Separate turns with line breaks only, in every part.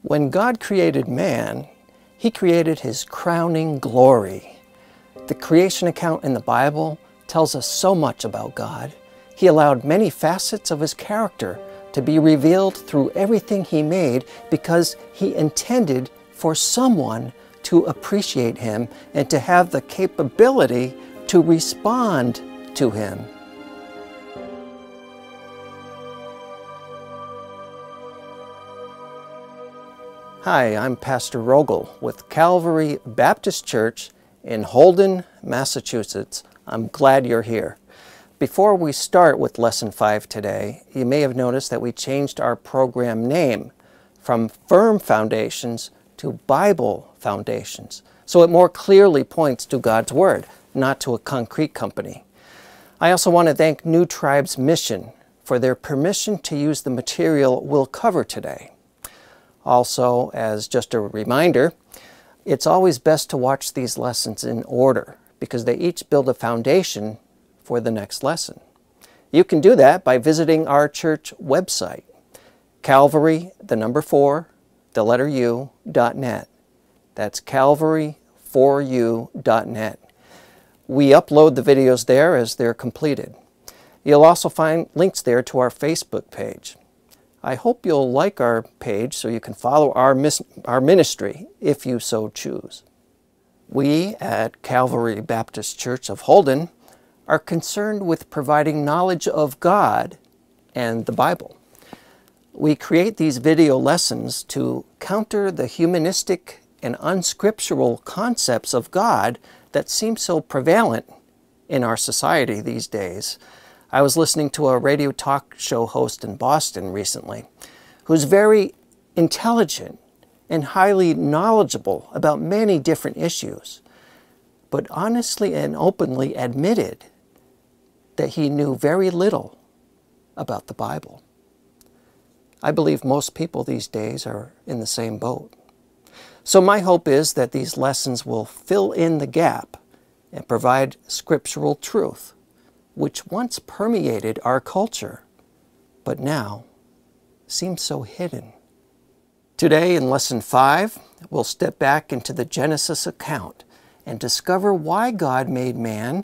When God created man, He created His crowning glory. The creation account in the Bible tells us so much about God. He allowed many facets of His character to be revealed through everything He made because He intended for someone to appreciate Him and to have the capability to respond to Him. Hi, I'm Pastor Rogel with Calvary Baptist Church in Holden, Massachusetts. I'm glad you're here. Before we start with Lesson 5 today, you may have noticed that we changed our program name from Firm Foundations to Bible Foundations, so it more clearly points to God's Word, not to a concrete company. I also want to thank New Tribes Mission for their permission to use the material we'll cover today. Also, as just a reminder, it's always best to watch these lessons in order because they each build a foundation for the next lesson. You can do that by visiting our church website, Calvary, the number 4, the letter U.net. That's Calvary4U.net. We upload the videos there as they're completed. You'll also find links there to our Facebook page. I hope you'll like our page so you can follow our ministry if you so choose. We at Calvary Baptist Church of Holden are concerned with providing knowledge of God and the Bible. We create these video lessons to counter the humanistic and unscriptural concepts of God that seem so prevalent in our society these days. I was listening to a radio talk show host in Boston recently who's very intelligent and highly knowledgeable about many different issues, but honestly and openly admitted that he knew very little about the Bible. I believe most people these days are in the same boat. So my hope is that these lessons will fill in the gap and provide scriptural truth, which once permeated our culture, but now seems so hidden. Today in Lesson 5, we'll step back into the Genesis account and discover why God made man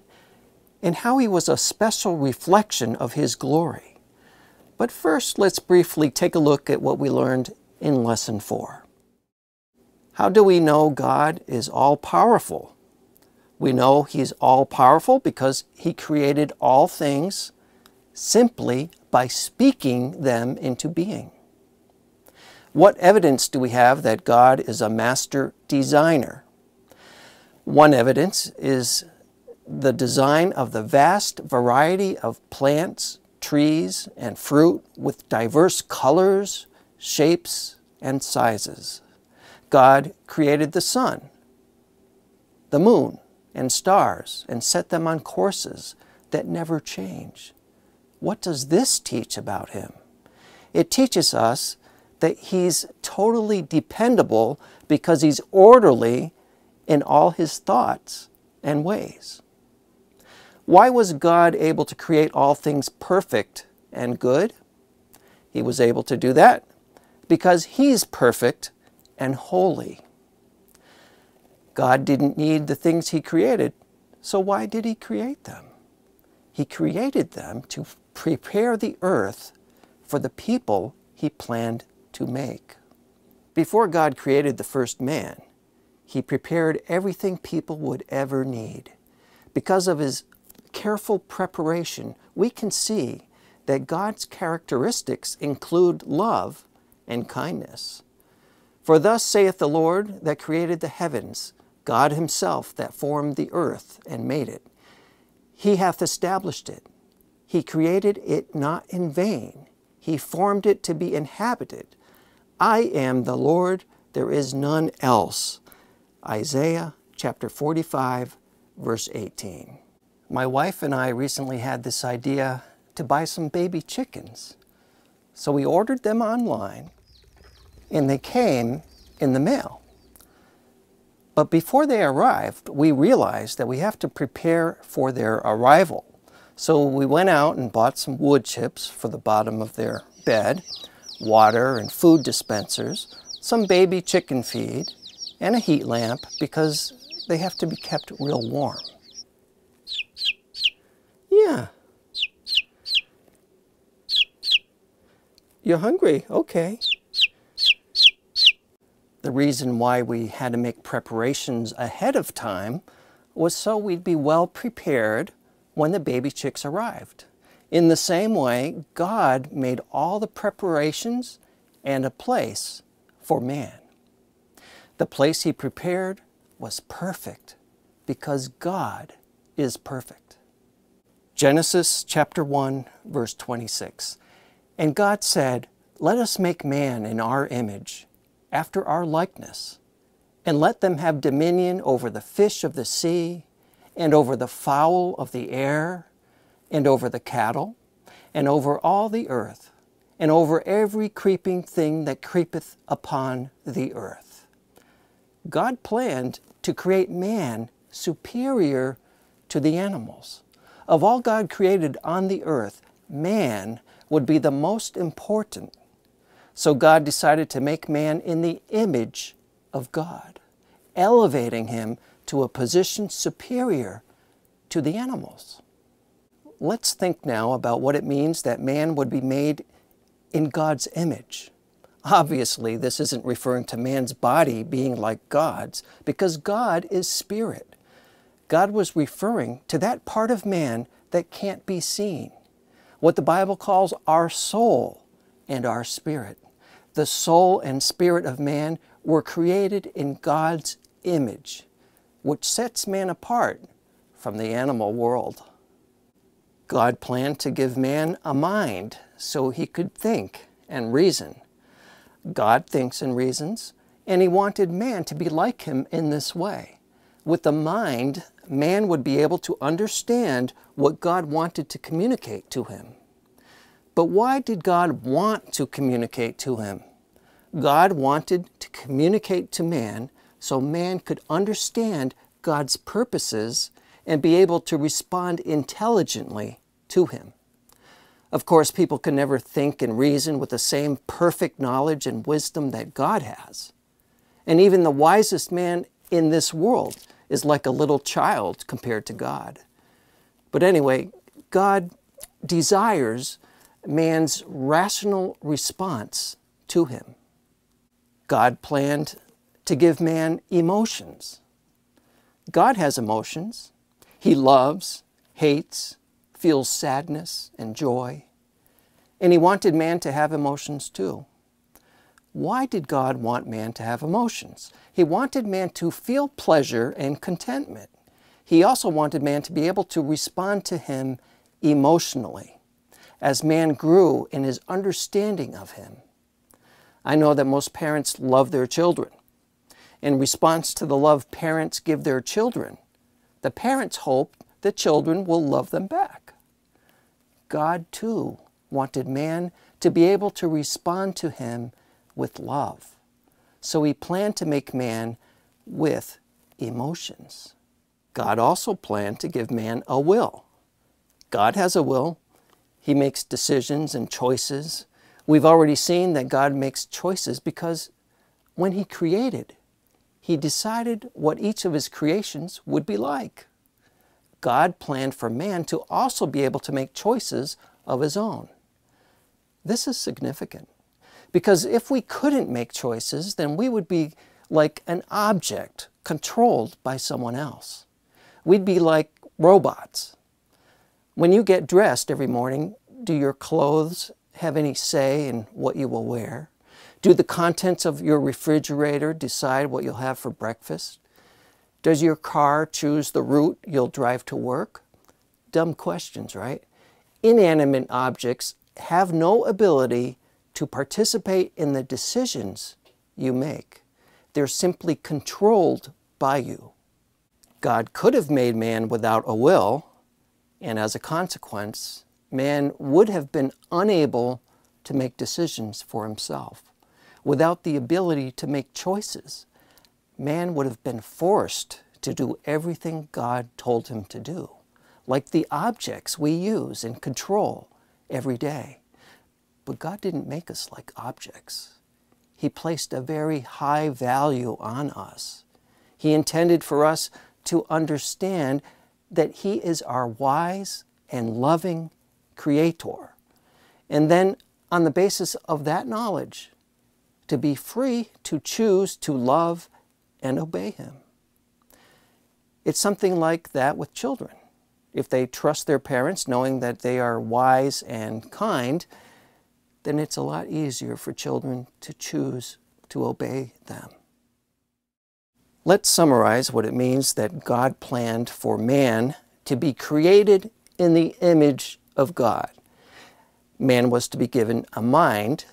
and how he was a special reflection of his glory. But first, let's briefly take a look at what we learned in Lesson 4. How do we know God is all-powerful? We know He's all-powerful because He created all things simply by speaking them into being. What evidence do we have that God is a master designer? One evidence is the design of the vast variety of plants, trees, and fruit with diverse colors, shapes, and sizes. God created the sun, the moon, and stars, and set them on courses that never change. What does this teach about Him? It teaches us that He's totally dependable because He's orderly in all His thoughts and ways. Why was God able to create all things perfect and good? He was able to do that because He's perfect and holy. God didn't need the things He created, so why did He create them? He created them to prepare the earth for the people He planned to make. Before God created the first man, He prepared everything people would ever need. Because of His careful preparation, we can see that God's characteristics include love and kindness. For thus saith the Lord that created the heavens, God Himself that formed the earth and made it. He hath established it. He created it not in vain. He formed it to be inhabited. I am the Lord, there is none else. Isaiah chapter 45, verse 18. My wife and I recently had this idea to buy some baby chickens. So we ordered them online, and they came in the mail. But before they arrived, we realized that we have to prepare for their arrival. So we went out and bought some wood chips for the bottom of their bed, water and food dispensers, some baby chicken feed, and a heat lamp because they have to be kept real warm. Yeah. You're hungry? Okay. The reason why we had to make preparations ahead of time was so we'd be well prepared when the baby chicks arrived. In the same way, God made all the preparations and a place for man. The place He prepared was perfect because God is perfect. Genesis chapter 1, verse 26. And God said, "Let us make man in our image, after our likeness, and let them have dominion over the fish of the sea, and over the fowl of the air, and over the cattle, and over all the earth, and over every creeping thing that creepeth upon the earth." God planned to create man superior to the animals. Of all God created on the earth, man would be the most important. So God decided to make man in the image of God, elevating him to a position superior to the animals. Let's think now about what it means that man would be made in God's image. Obviously, this isn't referring to man's body being like God's, because God is spirit. God was referring to that part of man that can't be seen, what the Bible calls our soul and our spirit. The soul and spirit of man were created in God's image, which sets man apart from the animal world. God planned to give man a mind so he could think and reason. God thinks and reasons, and He wanted man to be like Him in this way. With the mind, man would be able to understand what God wanted to communicate to him. But why did God want to communicate to him? God wanted to communicate to man so man could understand God's purposes and be able to respond intelligently to Him. Of course, people can never think and reason with the same perfect knowledge and wisdom that God has. And even the wisest man in this world is like a little child compared to God. But anyway, God desires man's rational response to Him. God planned to give man emotions. God has emotions. He loves, hates, feels sadness and joy. And He wanted man to have emotions too. Why did God want man to have emotions? He wanted man to feel pleasure and contentment. He also wanted man to be able to respond to Him emotionally as man grew in his understanding of Him. I know that most parents love their children. In response to the love parents give their children, the parents hope the children will love them back. God too wanted man to be able to respond to Him with love. So He planned to make man with emotions. God also planned to give man a will. God has a will. He makes decisions and choices. We've already seen that God makes choices because when He created, He decided what each of His creations would be like. God planned for man to also be able to make choices of his own. This is significant because if we couldn't make choices, then we would be like an object controlled by someone else. We'd be like robots. When you get dressed every morning, do your clothes have any say in what you will wear? Do the contents of your refrigerator decide what you'll have for breakfast? Does your car choose the route you'll drive to work? Dumb questions, right? Inanimate objects have no ability to participate in the decisions you make. They're simply controlled by you. God could have made man without a will, and as a consequence, man would have been unable to make decisions for himself. Without the ability to make choices, man would have been forced to do everything God told him to do, like the objects we use and control every day. But God didn't make us like objects. He placed a very high value on us. He intended for us to understand that He is our wise and loving Creator. And then, on the basis of that knowledge, to be free to choose to love and obey Him. It's something like that with children. If they trust their parents, knowing that they are wise and kind, then it's a lot easier for children to choose to obey them. Let's summarize what it means that God planned for man to be created in the image of God. Man was to be given a mind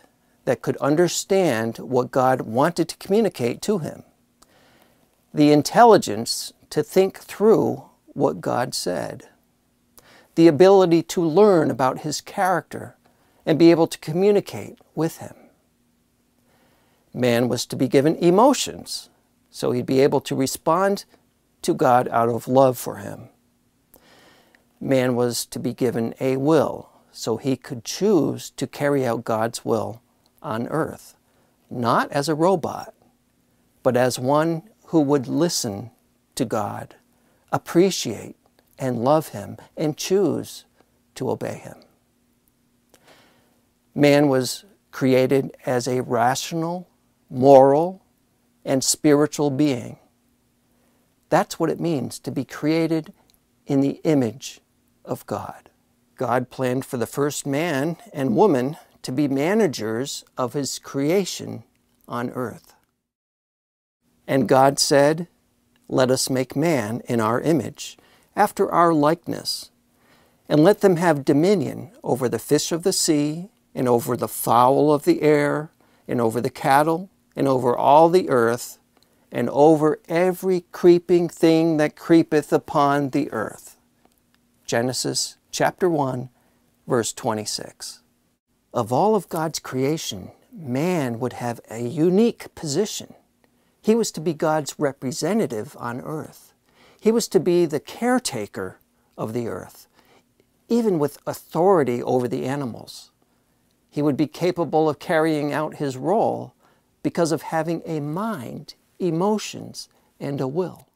that could understand what God wanted to communicate to him, the intelligence to think through what God said, the ability to learn about His character and be able to communicate with Him. Man was to be given emotions, so he'd be able to respond to God out of love for Him. Man was to be given a will, so he could choose to carry out God's will on earth, not as a robot, but as one who would listen to God, appreciate and love Him, and choose to obey Him. Man was created as a rational, moral, and spiritual being. That's what it means to be created in the image of God. God planned for the first man and woman to be managers of His creation on earth. And God said, "Let us make man in our image, after our likeness, and let them have dominion over the fish of the sea, and over the fowl of the air, and over the cattle, and over all the earth, and over every creeping thing that creepeth upon the earth." Genesis chapter 1, verse 26. Of all of God's creation, man would have a unique position. He was to be God's representative on earth. He was to be the caretaker of the earth, even with authority over the animals. He would be capable of carrying out his role because of having a mind, emotions, and a will.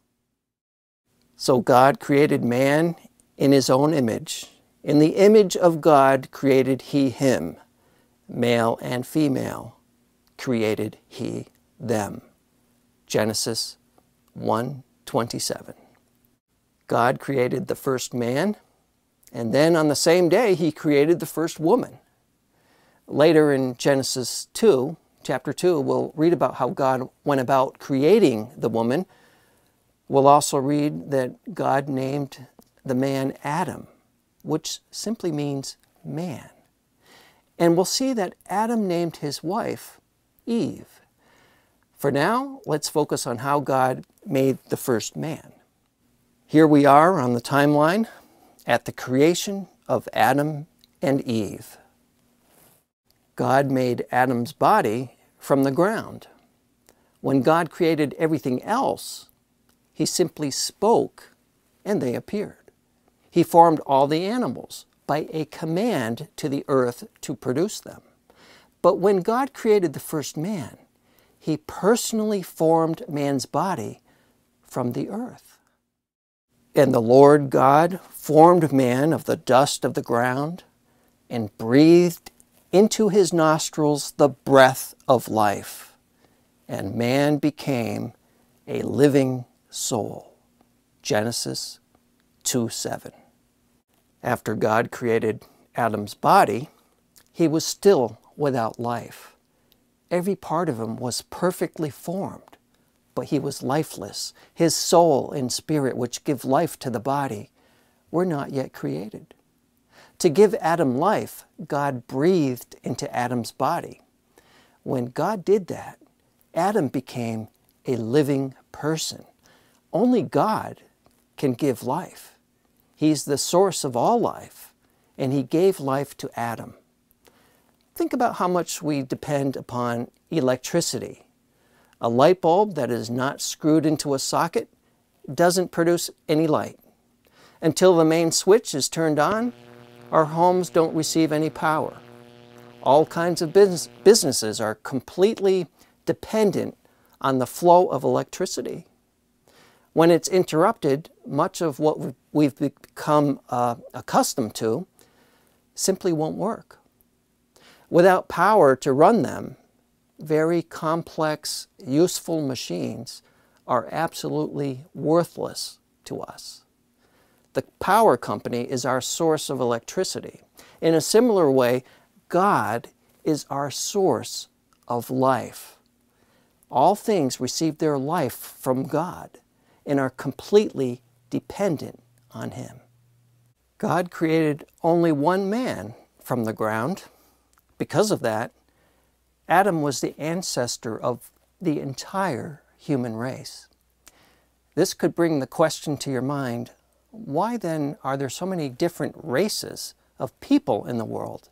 So God created man in His own image. In the image of God created He him. Male and female created He them. Genesis 1:27. God created the first man, and then on the same day He created the first woman. Later in Genesis 2, chapter 2, we'll read about how God went about creating the woman. We'll also read that God named the man Adam, which simply means man. And we'll see that Adam named his wife Eve. For now, let's focus on how God made the first man. Here we are on the timeline at the creation of Adam and Eve. God made Adam's body from the ground. When God created everything else, He simply spoke and they appeared. He formed all the animals by a command to the earth to produce them. But when God created the first man, He personally formed man's body from the earth. And the Lord God formed man of the dust of the ground and breathed into his nostrils the breath of life, and man became a living soul. Genesis 2:7. After God created Adam's body, he was still without life. Every part of him was perfectly formed, but he was lifeless. His soul and spirit, which give life to the body, were not yet created. To give Adam life, God breathed into Adam's body. When God did that, Adam became a living person. Only God can give life. He's the source of all life, and He gave life to Adam. Think about how much we depend upon electricity. A light bulb that is not screwed into a socket doesn't produce any light. Until the main switch is turned on, our homes don't receive any power. All kinds of businesses are completely dependent on the flow of electricity. When it's interrupted, much of what we've become accustomed to simply won't work. Without power to run them, very complex, useful machines are absolutely worthless to us. The power company is our source of electricity. In a similar way, God is our source of life. All things receive their life from God and are completely dependent on Him. God created only one man from the ground. Because of that, Adam was the ancestor of the entire human race. This could bring the question to your mind, why then are there so many different races of people in the world?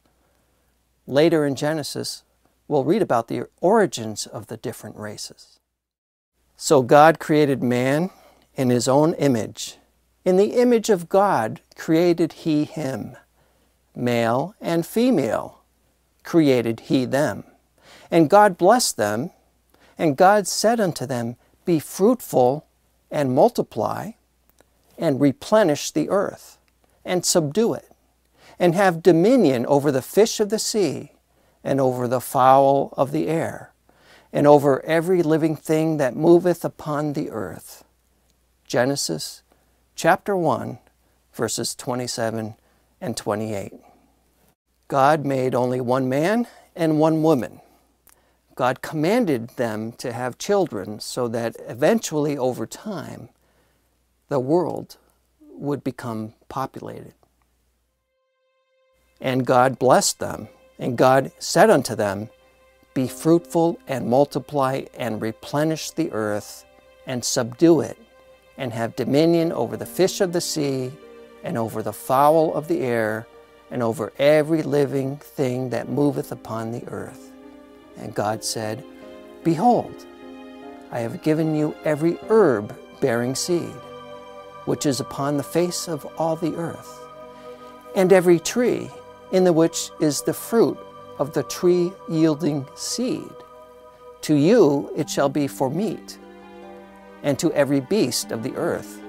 Later in Genesis, we'll read about the origins of the different races. So God created man in His own image. In the image of God created He him. Male and female created He them. And God blessed them, and God said unto them, Be fruitful and multiply, and replenish the earth, and subdue it, and have dominion over the fish of the sea, and over the fowl of the air, and over every living thing that moveth upon the earth. Genesis chapter 1, verses 27 and 28. God made only one man and one woman. God commanded them to have children so that eventually, over time, the world would become populated. And God blessed them, and God said unto them, Be fruitful and multiply and replenish the earth and subdue it, and have dominion over the fish of the sea and over the fowl of the air and over every living thing that moveth upon the earth. And God said, Behold, I have given you every herb bearing seed, which is upon the face of all the earth, and every tree in the which is the fruit of the tree yielding seed. To you it shall be for meat, and to every beast of the earth,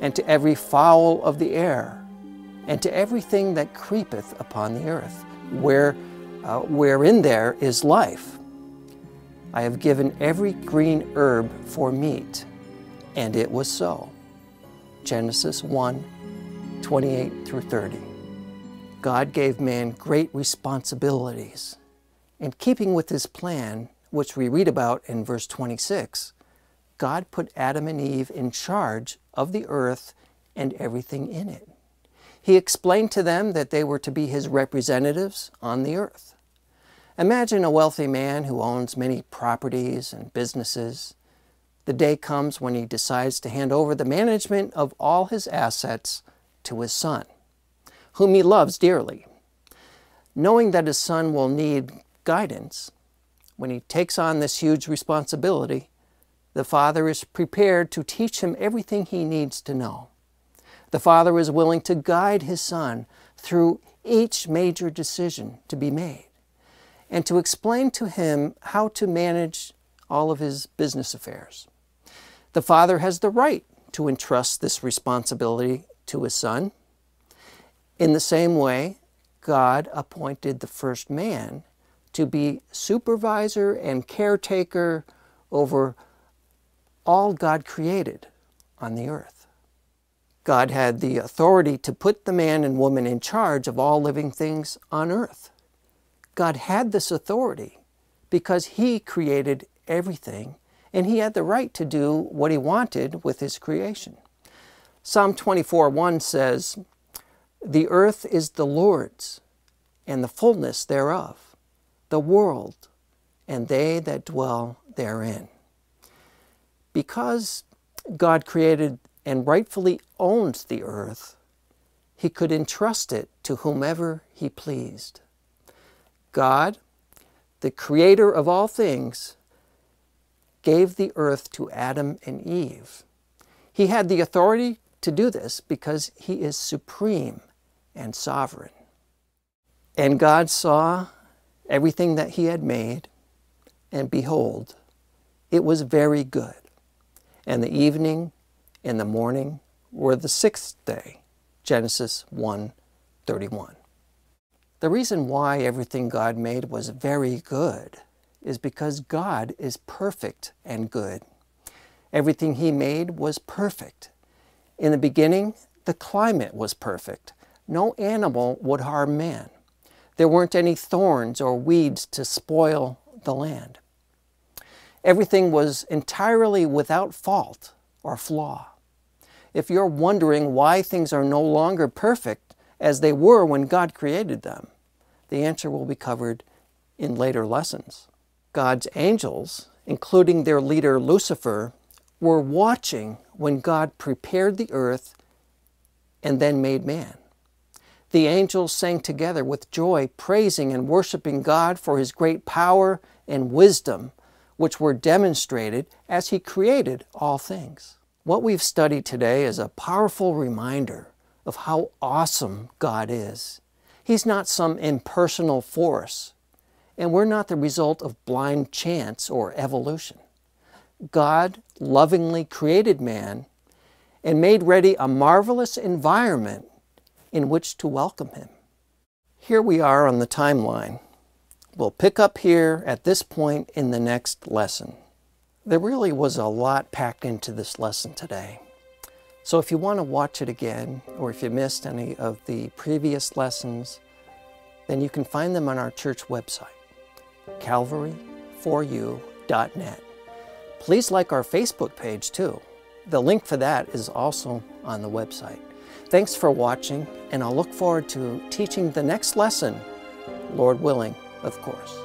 and to every fowl of the air, and to everything that creepeth upon the earth, wherein there is life. I have given every green herb for meat, and it was so. Genesis 1, 28 through 30. God gave man great responsibilities. In keeping with His plan, which we read about in verse 26, God put Adam and Eve in charge of the earth and everything in it. He explained to them that they were to be His representatives on the earth. Imagine a wealthy man who owns many properties and businesses. The day comes when he decides to hand over the management of all his assets to his son, whom he loves dearly. Knowing that his son will need guidance, when he takes on this huge responsibility, the father is prepared to teach him everything he needs to know. The father is willing to guide his son through each major decision to be made, and to explain to him how to manage all of his business affairs. The father has the right to entrust this responsibility to his son. In the same way, God appointed the first man to be supervisor and caretaker over all God created on the earth. God had the authority to put the man and woman in charge of all living things on earth. God had this authority because He created everything, and He had the right to do what He wanted with His creation. Psalm 24:1 says, The earth is the Lord's, and the fullness thereof, the world, and they that dwell therein. Because God created and rightfully owns the earth, He could entrust it to whomever He pleased. God, the creator of all things, gave the earth to Adam and Eve. He had the authority to do this because He is supreme and sovereign. And God saw everything that He had made, and behold, it was very good. And the evening and the morning were the sixth day. Genesis 1:31. The reason why everything God made was very good is because God is perfect and good. Everything He made was perfect. In the beginning, the climate was perfect. No animal would harm man. There weren't any thorns or weeds to spoil the land. Everything was entirely without fault or flaw. If you're wondering why things are no longer perfect as they were when God created them, the answer will be covered in later lessons. God's angels, including their leader Lucifer, were watching when God prepared the earth and then made man. The angels sang together with joy, praising and worshiping God for His great power and wisdom, which were demonstrated as He created all things. What we've studied today is a powerful reminder of how awesome God is. He's not some impersonal force, and we're not the result of blind chance or evolution. God lovingly created man and made ready a marvelous environment in which to welcome Him. Here we are on the timeline. We'll pick up here at this point in the next lesson. There really was a lot packed into this lesson today. So if you want to watch it again, or if you missed any of the previous lessons, then you can find them on our church website, calvary4u.net. Please like our Facebook page too. The link for that is also on the website. Thanks for watching, and I'll look forward to teaching the next lesson, Lord willing, of course.